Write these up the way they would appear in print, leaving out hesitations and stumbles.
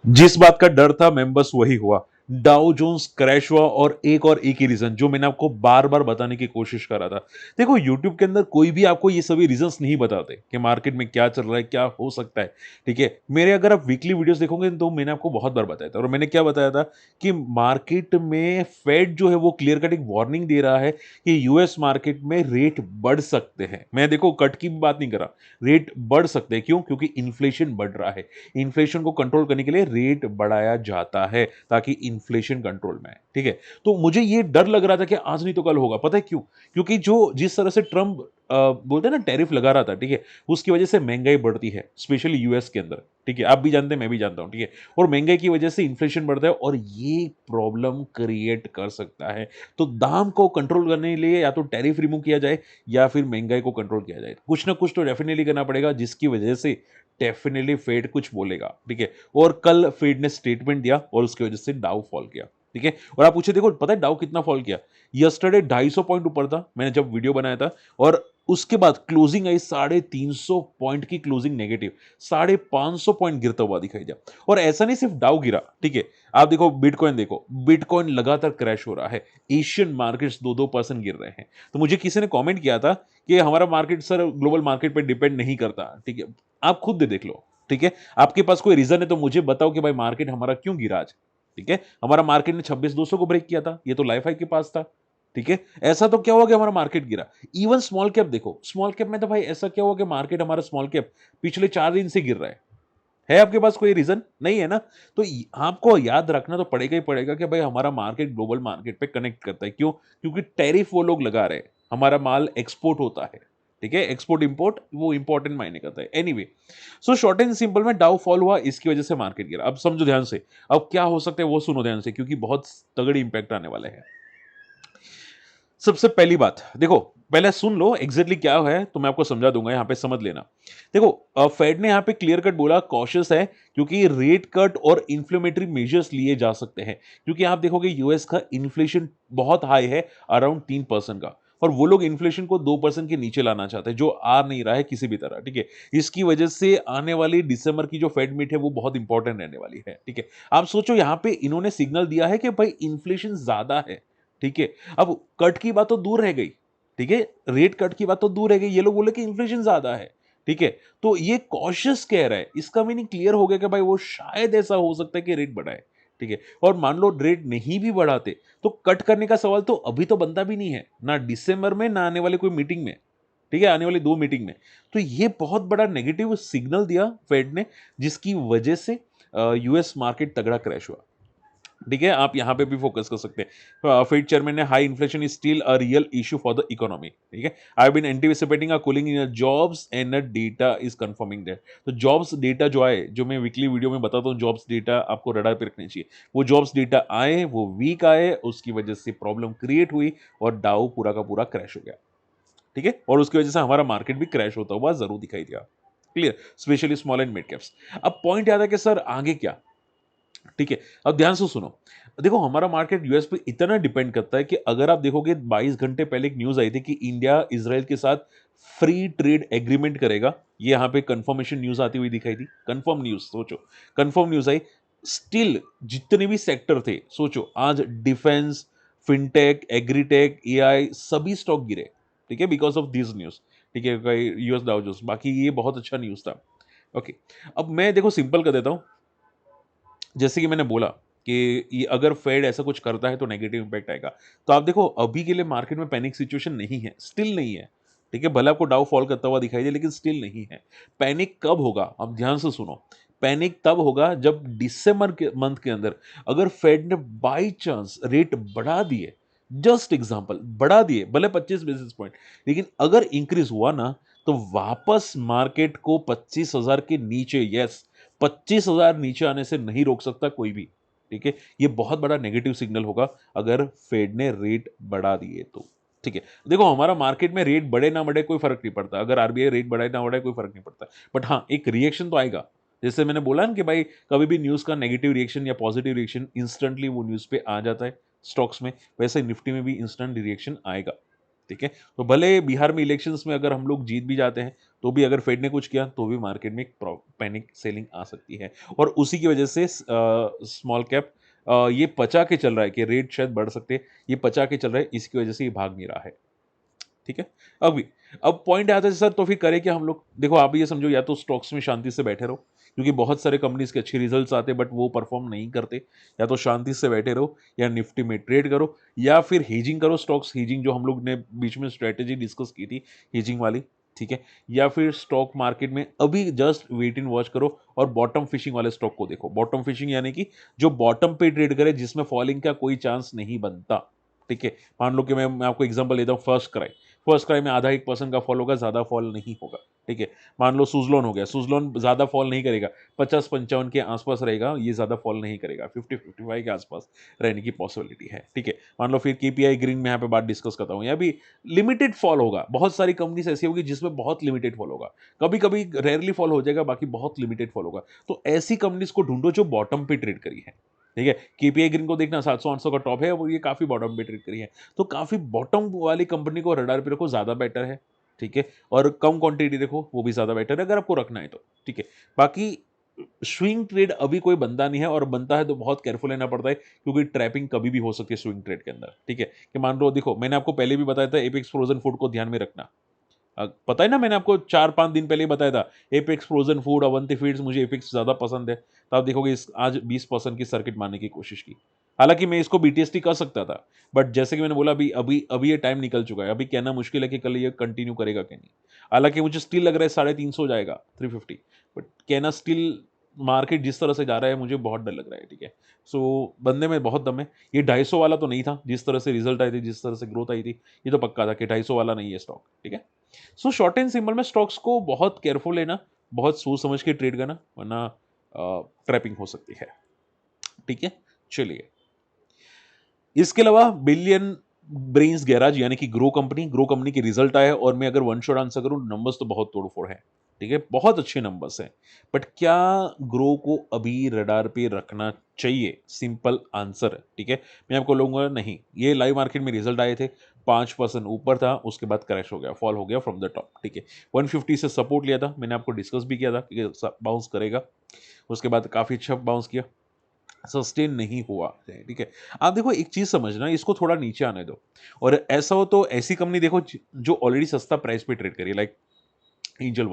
जिस बात का डर था मैम बस वही हुआ। डाउ जोन्स क्रैश हुआ और एक ही रीजन जो मैंने आपको बार बार बताने की कोशिश करा था। देखो यूट्यूब के अंदर कोई भी आपको ये सभी रीजंस नहीं बताते कि मार्केट में क्या चल रहा है, क्या हो सकता है। ठीक है, मेरे अगर आप वीकली वीडियोस देखोगे तो मैंने आपको बहुत बार बताया था, और मैंने क्या बताया था कि मार्केट में फेड जो है वो क्लियर कट एक वार्निंग दे रहा है कि यूएस मार्केट में रेट बढ़ सकते हैं। मैं देखो कट की भी बात नहीं कर रहा, रेट बढ़ सकते हैं। क्यों? क्योंकि इन्फ्लेशन बढ़ रहा है। इन्फ्लेशन को कंट्रोल करने के लिए रेट बढ़ाया जाता है ताकि इन्फ्लेशन कंट्रोल में आए। ठीक है, तो मुझे ये डर लग रहा था कि आज नहीं तो कल होगा। पता है क्यों? क्योंकि जो जिस तरह से ट्रम्प बोलते हैं ना टैरिफ लगा रहा था, ठीक है, उसकी वजह से महंगाई बढ़ती है स्पेशली यूएस के अंदर। ठीक है, आप भी जानते हैं, मैं भी जानता हूं। ठीक है, और महंगाई की वजह से इन्फ्लेशन बढ़ता है और ये प्रॉब्लम क्रिएट कर सकता है। तो दाम को कंट्रोल करने के लिए या तो टैरिफ रिमूव किया जाए या फिर महंगाई को कंट्रोल किया जाए। कुछ ना कुछ तो डेफिनेटली करना पड़ेगा, जिसकी वजह से डेफिनेटली फेड कुछ बोलेगा। ठीक है, और कल फेड ने स्टेटमेंट दिया और उसकी वजह से डाउ फॉल किया। ठीक है, और आप पूछे देखो पता है डाउ कितना फॉल किया? यस्टरडे 250 पॉइंट ऊपर था मैंने जब वीडियो बनाया था, और उसके बाद क्लोजिंग आई 350 पॉइंट की क्लोजिंग नेगेटिव, 550 पॉइंट गिरता हुआ दिखाई दिया। और ऐसा नहीं सिर्फ डाउ गिरा, ठीक है, आप देखो बिटकॉइन लगातार क्रैश हो रहा है। एशियन मार्केट्स 2-2% गिर रहे हैं। तो मुझे किसी ने कमेंट किया था कि हमारा मार्केट सर ग्लोबल मार्केट पे डिपेंड नहीं करता। ठीक है, आप खुद देख लो। ठीक है, आपके पास कोई रीजन है तो मुझे बताओ कि भाई मार्केट हमारा क्यों गिरा आज। ठीक है, हमारा मार्केट ने 26,200 को ब्रेक किया था, ये तो लाइफ हाई के पास था। ठीक है, ऐसा तो क्या हुआ कि हमारा मार्केट गिरा? इवन स्मॉल कैप देखो, स्मॉल कैप में तो भाई ऐसा क्या हुआ कि मार्केट हमारा स्मॉल कैप पिछले 4 दिन से गिर रहा है आपके पास कोई रीजन नहीं है ना? तो आपको याद रखना तो पड़ेगा ही पड़ेगा कि भाई हमारा मार्केट ग्लोबल मार्केट पे कनेक्ट करता है। क्यों? क्योंकि टैरिफ वो लोग लगा रहे हैं, हमारा माल एक्सपोर्ट होता है। ठीक है, एक्सपोर्ट इंपोर्ट वो इंपॉर्टेंट मायने करता है। Anyway, so short and simple में डाउ फॉल हुआ, इसकी वजह से मार्केट गिरा। अब समझो ध्यान से, अब क्या हो सकता है वो सुनो ध्यान से, क्योंकि बहुत तगड़ी इंपैक्ट आने वाले हैं। सबसे पहली बात देखो, पहले सुन लो एग्जैक्टली क्या है तो मैं आपको समझा दूंगा, यहां पे समझ लेना। देखो फेड ने यहां पे क्लियर कट बोला कॉशियस है, क्योंकि रेट कट और इन्फ्लेमेटरी मेजर्स लिए जा सकते हैं। क्योंकि आप देखोगे यूएस का इन्फ्लेशन बहुत हाई है, अराउंड 3% का, और वो लोग इन्फ्लेशन को 2% के नीचे लाना चाहते हैं, जो आ नहीं रहा है किसी भी तरह। ठीक है, इसकी वजह से आने वाली दिसंबर की जो फेड मीट है वो बहुत इंपॉर्टेंट रहने वाली है। ठीक है, आप सोचो यहां पे इन्होंने सिग्नल दिया है कि भाई इन्फ्लेशन ज्यादा है। ठीक है, अब कट की बात तो दूर रह गई। ठीक है, रेट कट की बात तो दूर रह गई, ये लोग बोले कि इन्फ्लेशन ज्यादा है। ठीक है, तो ये कॉशियस कह रहा है, इसका मीनिंग क्लियर हो गया कि भाई वो शायद ऐसा हो सकता है कि रेट बढ़ाए। ठीक है, और मान लो रेट नहीं भी बढ़ाते तो कट करने का सवाल तो अभी तो बनता भी नहीं है, ना दिसंबर में ना आने वाली कोई मीटिंग में। ठीक है, आने वाली 2 मीटिंग में। तो ये बहुत बड़ा नेगेटिव सिग्नल दिया फेड ने, जिसकी वजह से यूएस मार्केट तगड़ा क्रैश हुआ। ठीक है, आप यहां पे भी फोकस कर सकते हैं। फेड चेयरमैन ने high inflation is still a real issue for the economy. ठीक है, I have been anticipating a cooling in jobs and data is confirming that. तो जॉब्स डेटा जो आए, जो मैं वीकली वीडियो में बताता हूँ, जॉब्स डेटा आपको रडार पे रखने चाहिए। वो जॉब्स डेटा आए, वो वीक आए, उसकी वजह से प्रॉब्लम क्रिएट हुई और डाउ पूरा का पूरा क्रैश हो गया। ठीक है, और उसकी वजह से हमारा मार्केट भी क्रैश होता हुआ जरूर दिखाई दिया। Clear, specially small and mid caps. अब पॉइंट याद है कि सर आगे क्या? ठीक है, अब ध्यान से सुनो। देखो हमारा मार्केट यूएस पे इतना डिपेंड करता है कि अगर आप देखोगे 22 घंटे पहले एक न्यूज आई थी कि इंडिया इजराइल के साथ फ्री ट्रेड एग्रीमेंट करेगा। ये यहां पे कंफर्मेशन न्यूज आती हुई दिखाई थी, कंफर्म न्यूज, सोचो कंफर्म न्यूज आई। स्टिल जितने भी सेक्टर थे, सोचो आज डिफेंस, फिनटेक, एग्रीटेक, एआई सभी स्टॉक गिरे। ठीक है, बिकॉज ऑफ दिस न्यूज। ठीक है, यूएस डाउ जोन्स, बाकी ये बहुत अच्छा न्यूज था। ओके, अब मैं देखो सिंपल कर देता हूं। जैसे कि मैंने बोला कि ये अगर फेड ऐसा कुछ करता है तो नेगेटिव इंपैक्ट आएगा। तो आप देखो अभी के लिए मार्केट में पैनिक सिचुएशन नहीं है, स्टिल नहीं है। ठीक है, भले आपको डाउ फॉल करता हुआ दिखाई दे लेकिन स्टिल नहीं है। पैनिक कब होगा? अब ध्यान से सुनो। पैनिक तब होगा जब दिसंबर के मंथ के अंदर अगर फेड ने बाई चांस रेट बढ़ा दिए, जस्ट एग्जांपल बढ़ा दिए भले 25 बेसिस पॉइंट, लेकिन अगर इंक्रीज हुआ ना, तो वापस मार्केट को 25,000 के नीचे, यस, 25,000 नीचे आने से नहीं रोक सकता कोई भी। ठीक है, ये बहुत बड़ा नेगेटिव सिग्नल होगा अगर फेड ने रेट बढ़ा दिए तो। ठीक है, देखो हमारा मार्केट में रेट बढ़े ना बढ़े कोई फर्क नहीं पड़ता, अगर आरबीआई रेट बढ़ाए ना बढ़ाए कोई फर्क नहीं पड़ता। बट हाँ, एक रिएक्शन तो आएगा। जैसे मैंने बोला ना कि भाई कभी भी न्यूज का नेगेटिव रिएक्शन या पॉजिटिव रिएक्शन इंस्टेंटली वो न्यूज पे आ जाता है स्टॉक्स में, वैसे निफ्टी में भी इंस्टेंट रिएक्शन आएगा। ठीक है? तो भले बिहार में इलेक्शंस में अगर हम लोग जीत भी जाते हैं, तो भी अगर फेड ने कुछ किया, तो भी मार्केट में एक पैनिक सेलिंग आ सकती है और उसी की वजह से स्मॉल कैप ये पचा के चल रहा है कि रेट शायद बढ़ सकते हैं, ये पचा के चल रहा है, इसकी वजह से ये भाग नहीं रहा है। ठीक है? अभी अब पॉइंट आता है सर तो फिर करें क्या हम लोग? देखो आप ये समझो या तो स्टॉक्स में शांति से बैठे रहो, क्योंकि बहुत सारे कंपनीज़ के अच्छे रिजल्ट्स आते हैं बट वो परफॉर्म नहीं करते। या तो शांति से बैठे रहो या निफ्टी में ट्रेड करो या फिर हेजिंग करो स्टॉक्स हेजिंग जो हम लोग ने बीच में स्ट्रैटेजी डिस्कस की थी हेजिंग वाली, ठीक है? या फिर स्टॉक मार्केट में अभी जस्ट वेट एंड वॉच करो और बॉटम फिशिंग वाले स्टॉक को देखो। बॉटम फिशिंग यानी कि जो बॉटम पे ट्रेड करे जिसमें फॉलिंग का कोई चांस नहीं बनता, ठीक है? मान लो कि मैं आपको एग्जांपल देता हूँ फर्स्ट क्राई में आधा 1% का फॉल होगा, ज़्यादा फॉल नहीं होगा, ठीक है? मान लो सुज़लोन हो गया, सुज़लोन ज़्यादा फॉल नहीं करेगा, 50-55 के आसपास रहेगा, ये ज़्यादा फॉल नहीं करेगा, 50-55 के आसपास रहने की पॉसिबिलिटी है, ठीक है? मान लो फिर केपीआई ग्रीन में यहाँ पे बात डिस्कस करता हूँ, यहाँ भी लिमिटेड फॉल होगा, बहुत सारी कंपनीज ऐसी होगी जिसमें बहुत लिमिटेड फॉल होगा, कभी-कभी रेयरली फॉल हो जाएगा, बाकी बहुत लिमिटेड फॉल होगा, तो ऐसी कंपनीज को ढूंढो जो बॉटम पे ट्रेड करी है, ठीक है? केपीआई ग्रीन को देखना 700-800 का टॉप है, वो ये काफ़ी बॉटम पे ट्रेड करी है, तो काफ़ी बॉटम वाली कंपनी को रडार पे रखो, ज़्यादा बेटर है, ठीक है? और कम क्वांटिटी देखो, वो भी ज़्यादा बेटर है अगर आपको रखना है तो, ठीक है? बाकी स्विंग ट्रेड अभी कोई बनता नहीं है और बनता है तो बहुत केयरफुल रहना पड़ता है क्योंकि ट्रैपिंग कभी भी हो सकती है स्विंग ट्रेड के अंदर, ठीक है? कि मान लो देखो, मैंने आपको पहले भी बताया था एपेक्स फ्रोजन फूड को ध्यान में रखना। पता है ना मैंने आपको 4-5 दिन पहले ही बताया था, apex frozen food, Avanti feeds मुझे एपेक्स ज़्यादा पसंद है। तो आप देखोगे इस आज 20% की सर्किट मारने की कोशिश की। हालाँकि मैं इसको बीटीएसटी कर सकता था, बट जैसे कि मैंने बोला अभी अभी अभी ये टाइम निकल चुका है। अभी कहना मुश्किल है कि कल ये कंटिन्यू करेगा कि नहीं। हालाँकि मुझे स्टिल लग रहा है 350 जाएगा, 350 बट कहना स्टिल मार्केट जिस तरह से जा रहा है मुझे बहुत डर लग रहा है, ठीक है? सो बंदे में बहुत दम है। ये 250 वाला तो नहीं था, जिस तरह से रिज़ल्ट आए थे, जिस तरह से ग्रोथ आई थी, ये तो पक्का था कि 250 वाला नहीं है स्टॉक, ठीक है? सो शॉर्ट एंड सिंपल में स्टॉक्स को बहुत केयरफुल लेना, बहुत सोच समझ के ट्रेड करना, वरना ट्रैपिंग हो सकती है, ठीक है? चलिए, इसके अलावा बिलियन ब्रेन्स गैराज यानी कि ग्रो कंपनी के रिजल्ट आए और मैं अगर वन शॉट आंसर करूं, नंबर्स तो बहुत तोड़फोड़ है, ठीक है? बहुत अच्छे नंबर्स हैं, बट क्या ग्रो को अभी रडार पे रखना चाहिए? सिंपल आंसर है, ठीक है? मैं आपको लूंगा नहीं। ये लाइव मार्केट में रिजल्ट आए थे, 5% ऊपर था, उसके बाद क्रैश हो गया, फॉल हो गया फ्रॉम द टॉप, ठीक है? 150 से सपोर्ट लिया था, मैंने आपको डिस्कस भी किया था कि बाउंस करेगा, उसके बाद काफी अच्छा बाउंस किया, सस्टेन नहीं हुआ है, ठीक है? आप देखो एक चीज़ समझना, इसको थोड़ा नीचे आने दो और ऐसा हो तो ऐसी कंपनी देखो जो ऑलरेडी सस्ता प्राइस पे ट्रेड करी है, लाइक एंजल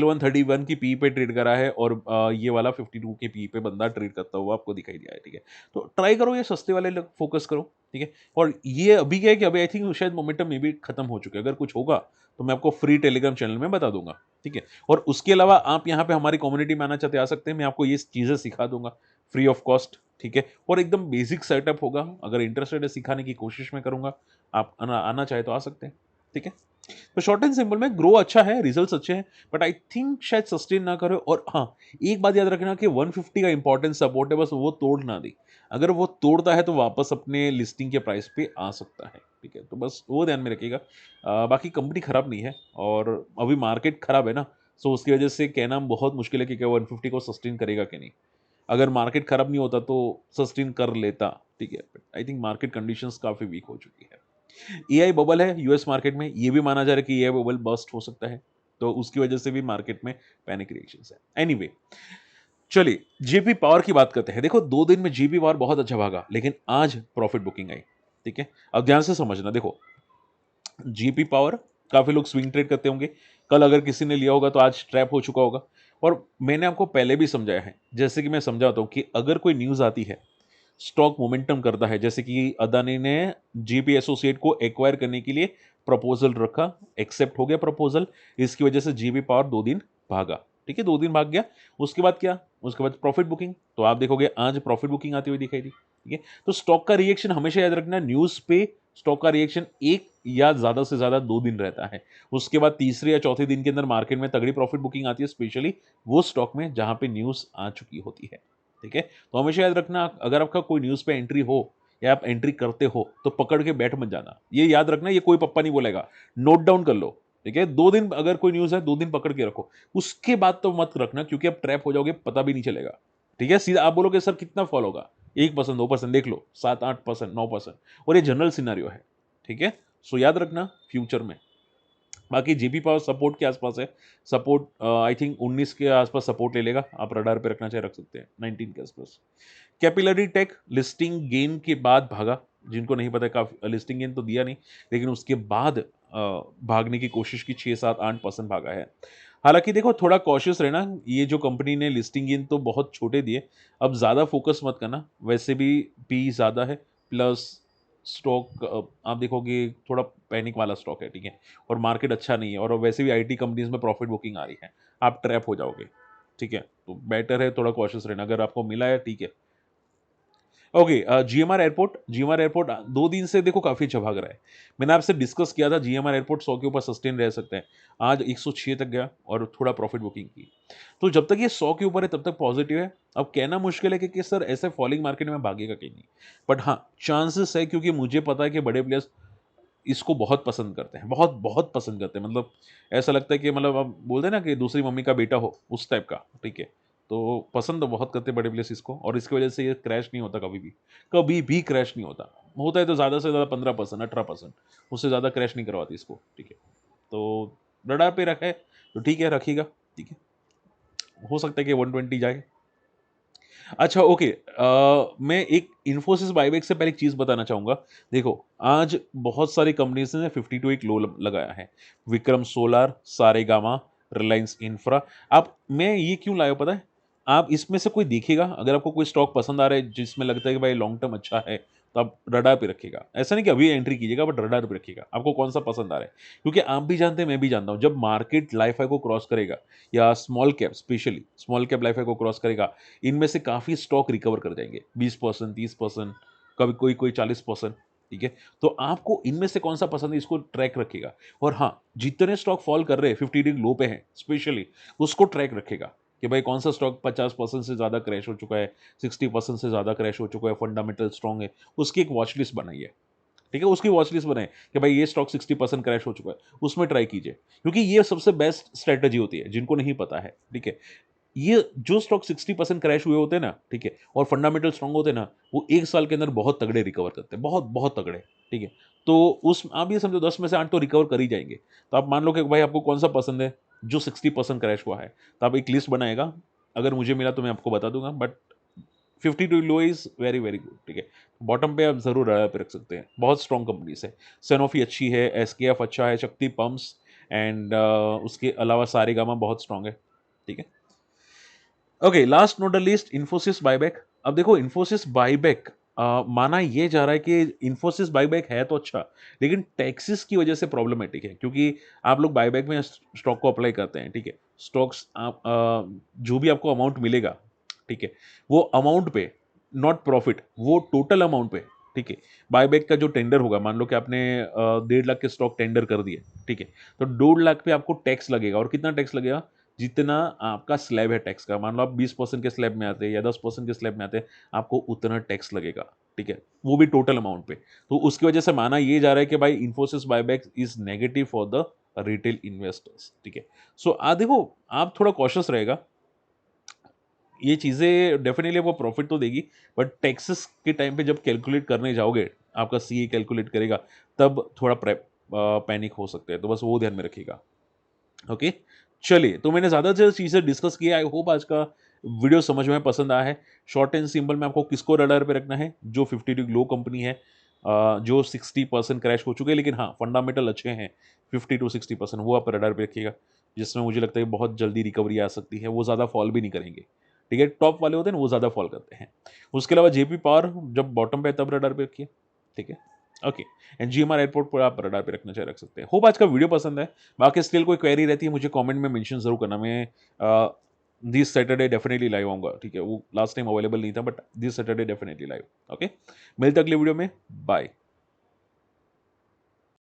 वन 31 की पी पे ट्रेड करा है और ये वाला 52 के पी पे बंदा ट्रेड करता हुआ आपको दिखाई दिया है, ठीक है? तो ट्राई करो ये सस्ते वाले फोकस करो, ठीक है? और ये अभी क्या है कि अभी आई थिंक शायद मोमेंटम में भी खत्म हो चुका है, अगर कुछ होगा तो मैं आपको फ्री टेलीग्राम चैनल में बता दूंगा, ठीक है? और उसके अलावा आप यहाँ पे हमारी कम्युनिटी में आना चाहते आ सकते हैं, मैं आपको ये चीज़ें सिखा दूंगा फ्री ऑफ कॉस्ट, ठीक है? और एकदम बेसिक सेटअप होगा, अगर इंटरेस्टेड है सिखाने की कोशिश मैं करूंगा, आप आना आना चाहे तो आ सकते हैं, ठीक है? तो शॉर्ट एंड सिंपल में ग्रो अच्छा है, रिजल्ट्स अच्छे हैं, बट आई थिंक शायद सस्टेन ना करे। और हाँ, एक बात याद रखना कि 150 का इंपॉर्टेंट सपोर्ट है, बस वो तोड़ ना दे। अगर वो तोड़ता है तो वापस अपने लिस्टिंग के प्राइस पे आ सकता है, ठीक है? तो बस वो ध्यान में रखिएगा। बाकी कंपनी खराब नहीं है और अभी मार्केट खराब है ना, सो उसकी वजह से कहना बहुत मुश्किल है कि क्या 150 को सस्टेन करेगा कि नहीं। अगर मार्केट खराब नहीं होता तो सस्टेन कर लेता, ठीक है? आई थिंक मार्केट कंडीशंस काफी वीक हो चुकी है। एआई बबल है यूएस मार्केट में, ये भी माना जा रहा है कि एआई बबल बस्ट हो सकता है, तो उसकी वजह से भी मार्केट में पैनिक रिएक्शंस है। एनीवे, चलिए जेपी पावर की बात करते हैं। देखो 2 दिन में जेपी पावर बहुत अच्छा भागा, लेकिन आज प्रॉफिट बुकिंग आई, ठीक है? अब ध्यान से समझना, देखो जीपी पावर काफी लोग स्विंग ट्रेड करते होंगे, कल अगर किसी ने लिया होगा तो आज ट्रैप हो चुका होगा। और मैंने आपको पहले भी समझाया है, जैसे कि मैं समझाता हूं कि अगर कोई न्यूज आती है, स्टॉक मोमेंटम करता है, जैसे कि अदानी ने जीपी एसोसिएट को एक्वायर करने के लिए प्रपोजल रखा, एक्सेप्ट हो गया प्रपोजल, इसकी वजह से जीपी पावर 2 दिन भागा, ठीक है? 2 दिन भाग गया, उसके बाद क्या, उसके बाद प्रॉफिट बुकिंग, तो आप देखोगे आज प्रॉफिट बुकिंग आती हुई दिखाई दी, ठीक है? तो स्टॉक का रिएक्शन हमेशा याद रखना, न्यूज पे स्टॉक का रिएक्शन एक या ज्यादा से ज्यादा 2 दिन रहता है, उसके बाद तीसरे या चौथे दिन के अंदर मार्केट में तगड़ी प्रॉफिट बुकिंग आती है, स्पेशली वो स्टॉक में जहां पे न्यूज आ चुकी होती है, ठीक है? तो हमेशा याद रखना, अगर आपका कोई न्यूज़ पे एंट्री हो या आप एंट्री करते हो तो पकड़ के बैठ मत जाना, ये याद रखना, ये कोई पप्पा नहीं बोलेगा, नोट डाउन कर लो, ठीक है? 2 दिन अगर कोई न्यूज़ है, 2 दिन पकड़ के रखो, उसके बाद तो मत रखना, क्योंकि आप ट्रैप हो जाओगे, पता भी नहीं चलेगा, ठीक है? सीधा आप बोलोगे सर कितना फॉल होगा, 1% 2%, देख लो 7-8%, 9%, और ये जनरल सिनारियो है, ठीक है? सो याद रखना फ्यूचर में। बाकी जेपी पावर सपोर्ट के आसपास है, सपोर्ट आई थिंक 19 के आसपास सपोर्ट ले लेगा, आप रडार पे रखना चाहे रख सकते हैं 19 के आसपास। कैपिलरी टेक लिस्टिंग गेन के बाद भागा, जिनको नहीं पता, काफी लिस्टिंग गेन तो दिया नहीं, लेकिन उसके बाद भागने की कोशिश की, 6 7 8% भागा है। हालांकि देखो थोड़ा कॉशियस रहना, ये जो कंपनी ने लिस्टिंग गेन तो बहुत छोटे दिए, अब ज़्यादा फोकस मत करना, वैसे भी पी ज़्यादा है, प्लस स्टॉक आप देखोगे थोड़ा पैनिक वाला स्टॉक है, ठीक है, और मार्केट अच्छा नहीं है, और वैसे भी आईटी कंपनीज में प्रॉफिट बुकिंग आ रही है, आप ट्रैप हो जाओगे, ठीक है, तो बेटर है थोड़ा कॉशियस रहना, अगर आपको मिला है ठीक है। ओके, जीएमआर एयरपोर्ट 2 दिन से देखो काफी अच्छा भाग रहा है, मैंने आपसे डिस्कस किया था जीएमआर एयरपोर्ट 100 के ऊपर सस्टेन रह सकते हैं, आज 106 तक गया और थोड़ा प्रॉफिट बुकिंग की, तो जब तक ये 100 के ऊपर है तब तक पॉजिटिव है। अब कहना मुश्किल है कि सर ऐसे फॉलिंग मार्केट में भागेगा कहीं नहीं, बट हाँ चांसेस है, क्योंकि मुझे पता है कि बड़े प्लेयर्स इसको बहुत पसंद करते हैं, बहुत बहुत पसंद करते हैं, मतलब ऐसा लगता है कि मतलब आप बोलते हैं ना कि दूसरी मम्मी का बेटा हो, उस टाइप का, ठीक है, तो पसंद तो बहुत करते हैं बड़े प्लेयर्स इसको, और इसकी वजह से ये क्रैश नहीं होता कभी भी क्रैश नहीं होता, होता है तो ज़्यादा से ज़्यादा 15% 18%, उससे ज़्यादा क्रैश नहीं करवाती इसको, ठीक है, तो रडार पे रखा है तो ठीक है, रखिएगा, ठीक है, हो सकता है कि 120 जाए। अच्छा ओके, मैं एक इन्फोसिस बायबैक से पहले एक चीज़ बताना चाहूँगा। देखो, आज बहुत सारी कंपनीज़ ने 52 एक लो ल लगाया है। Vikram solar, Saregama, Reliance infra. आप मैं ये क्यों लाया हूँ पता है? आप इसमें से कोई देखिएगा, अगर आपको कोई स्टॉक पसंद आ रहा है जिसमें लगता है कि भाई लॉन्ग टर्म अच्छा है, तो आप रडार पे रखिएगा। ऐसा नहीं कि अभी एंट्री कीजिएगा, बट रडार पे रखिएगा। आपको कौन-सा पसंद आ रहा है? क्योंकि आप भी जानते हैं, मैं भी जानता हूँ, जब मार्केट लाइफ हाई को क्रॉस करेगा या small cap, specially small cap life high को क्रॉस करेगा, इनमें से काफ़ी स्टॉक रिकवर कर जाएंगे, 20% 30%, कभी कोई कोई 40%, ठीक है, तो आपको इनमें से कौन सा पसंद है इसको ट्रैक रखेगा, और हाँ, जितने स्टॉक फॉल कर रहे हैं 50 डे लो पे हैं स्पेशली, उसको ट्रैक रखेगा कि भाई कौन सा स्टॉक 50% से ज़्यादा क्रैश हो चुका है, 60% से ज़्यादा क्रैश हो चुका है, फंडामेंटल स्ट्रॉन्ग है, उसकी एक वॉच लिस्ट बनाइए, ठीक है, उसकी वॉच लिस्ट बनाए कि भाई ये स्टॉक 60% क्रैश हो चुका है, उसमें ट्राई कीजिए, क्योंकि ये सबसे बेस्ट स्ट्रेटजी होती है, जिनको नहीं पता है, ठीक है, ये जो स्टॉक 60% क्रैश हुए होते हैं ना, ठीक है, और फंडामेंटल स्ट्रांग होते हैं ना, वो 1 साल के अंदर बहुत तगड़े रिकवर करते हैं, बहुत बहुत तगड़े, ठीक है, तो उस आप ये समझो 10 में से 8 तो रिकवर कर ही जाएंगे, तो आप मान लो कि भाई आपको कौन सा पसंद है जो 60% क्रैश हुआ है, तो आप एक लिस्ट बनाएगा, अगर मुझे मिला तो मैं आपको बता दूंगा, but 52 low is very very good, ठीक है, बॉटम पे आप जरूर रडार पे रख सकते हैं, बहुत स्ट्रॉन्ग कंपनीज है, सैनोफी अच्छी है, एसकेएफ अच्छा है, शक्ति पंप्स एंड उसके अलावा सारेगामा बहुत स्ट्रॉन्ग है, ठीक है। Okay, last not the least, Infosys buyback. अब देखो इन्फोसिस बायबैक माना ये जा रहा है कि इन्फोसिस बायबैक है तो अच्छा, लेकिन टैक्सेस की वजह से प्रॉब्लमेटिक है, क्योंकि आप लोग बायबैक में स्टॉक को अप्लाई करते हैं, ठीक है, स्टॉक्स आप जो भी आपको अमाउंट मिलेगा, ठीक है, वो अमाउंट पे, नॉट प्रॉफिट, वो टोटल अमाउंट पे, ठीक है, बायबैक का जो टेंडर होगा, मान लो कि आपने 1.5 लाख के स्टॉक टेंडर कर दिए, ठीक है, तो 2.5 लाख पे आपको टैक्स लगेगा, और कितना टैक्स लगेगा? जितना आपका स्लैब है टैक्स का, मान लो आप 20% के स्लैब में आते हैं या 10% के स्लैब में आते हैं, आपको उतना टैक्स लगेगा, ठीक है, वो भी टोटल अमाउंट पे, तो उसकी वजह से माना ये जा रहा है कि भाई Infosys buyback is negative for the retail investors, ठीक है, सो देखो आप थोड़ा कॉशियस रहेगा, ये चीज़ें डेफिनेटली आपको प्रॉफिट तो देगी, बट टैक्सेस के टाइम पे जब कैलकुलेट करने जाओगे, आपका सीए कैलकुलेट करेगा, तब थोड़ा पैनिक हो सकते हैं, तो बस वो ध्यान में रखिएगा। ओके, चलिए, तो मैंने ज़्यादा से चीज़ें डिस्कस किया, आई होप आज का वीडियो समझ में पसंद आया है। शॉर्ट एंड सिंपल में आपको किसको रडार पे रखना है? जो 50 डी ग्लो कंपनी है, जो 60% क्रैश हो चुके हैं, लेकिन हाँ फंडामेंटल अच्छे हैं, 50 to 60%, वो आप रडार पे रखिएगा, जिसमें मुझे लगता है बहुत जल्दी रिकवरी आ सकती है, वो ज़्यादा फॉल भी नहीं करेंगे, ठीक है, टॉप वाले होते हैं ना वो ज़्यादा फॉल करते हैं। उसके अलावा जेपी पावर जब बॉटम पे है तब रडार पे रखिए, ठीक है, ओके, एंड जीएमआर एयरपोर्ट पर आप रडार पे रखना चाहे रख सकते हैं। होप आज का वीडियो पसंद है, बाकी स्टिल कोई क्वेरी रहती है मुझे कमेंट में मेंशन जरूर करना, मैं दिस सैटरडे डेफिनेटली लाइव आऊंगा, ठीक है, वो लास्ट टाइम अवेलेबल नहीं था, but this Saturday definitely live, okay, मिलते अगले वीडियो में, बाय।